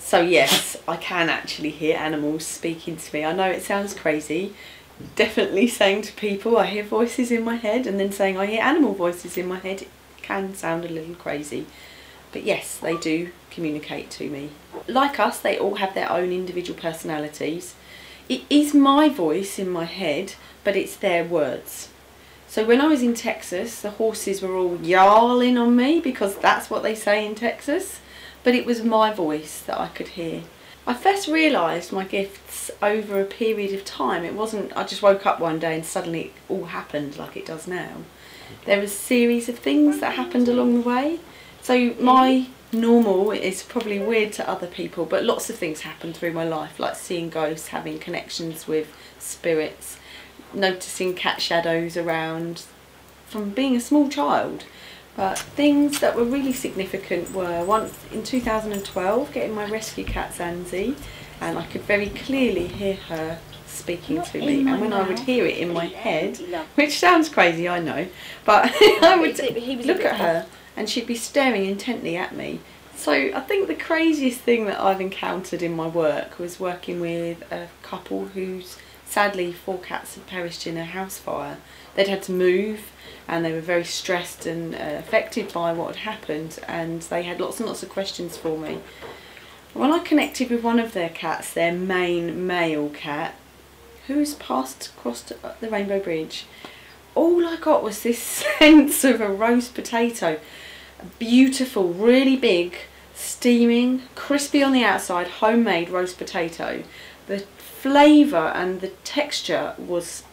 So yes, I can actually hear animals speaking to me. I know it sounds crazy. Definitely saying to people I hear voices in my head, and then saying I hear animal voices in my head can sound a little crazy. But yes, they do communicate to me. Like us, they all have their own individual personalities. It is my voice in my head, but it's their words. So when I was in Texas, the horses were all yarling on me because that's what they say in Texas, but it was my voice that I could hear. I first realised my gifts over a period of time. It wasn't, I just woke up one day and suddenly it all happened like it does now. There was a series of things that happened along the way. So my normal is probably weird to other people, but lots of things happened through my life, like seeing ghosts, having connections with spirits, noticing cat shadows around from being a small child. But things that were really significant were once in 2012 getting my rescue cat Zanzi, and I could very clearly hear her speaking to me, and when I would hear it in my head, which sounds crazy, I know, but I would look at her and she'd be staring intently at me. So I think the craziest thing that I've encountered in my work was working with a couple whose sadly 4 cats had perished in a house fire. They'd had to move and they were very stressed and affected by what had happened, and they had lots and lots of questions for me. When I connected with one of their cats, their main male cat, who's passed across the Rainbow Bridge, all I got was this sense of a roast potato. A beautiful, really big, steaming, crispy on the outside, homemade roast potato. The flavour and the texture was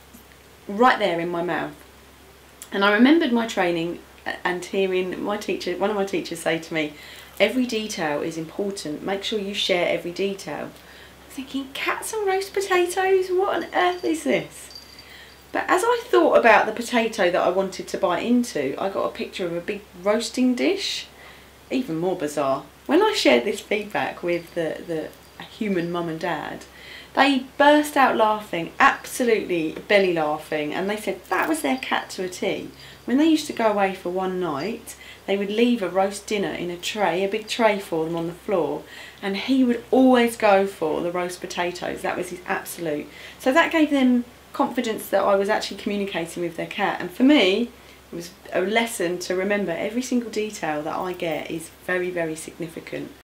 right there in my mouth. And I remembered my training and hearing my teacher, one of my teachers say to me, every detail is important, make sure you share every detail. I'm thinking, cats and roast potatoes, what on earth is this? But as I thought about the potato that I wanted to bite into, I got a picture of a big roasting dish. Even more bizarre. When I shared this feedback with the human mum and dad, they burst out laughing, absolutely belly laughing, and they said that was their cat to a T. When they used to go away for one night, they would leave a roast dinner in a tray, a big tray for them on the floor, and he would always go for the roast potatoes. That was his absolute. So that gave them confidence that I was actually communicating with their cat, and for me it was a lesson to remember every single detail that I get is very, very significant.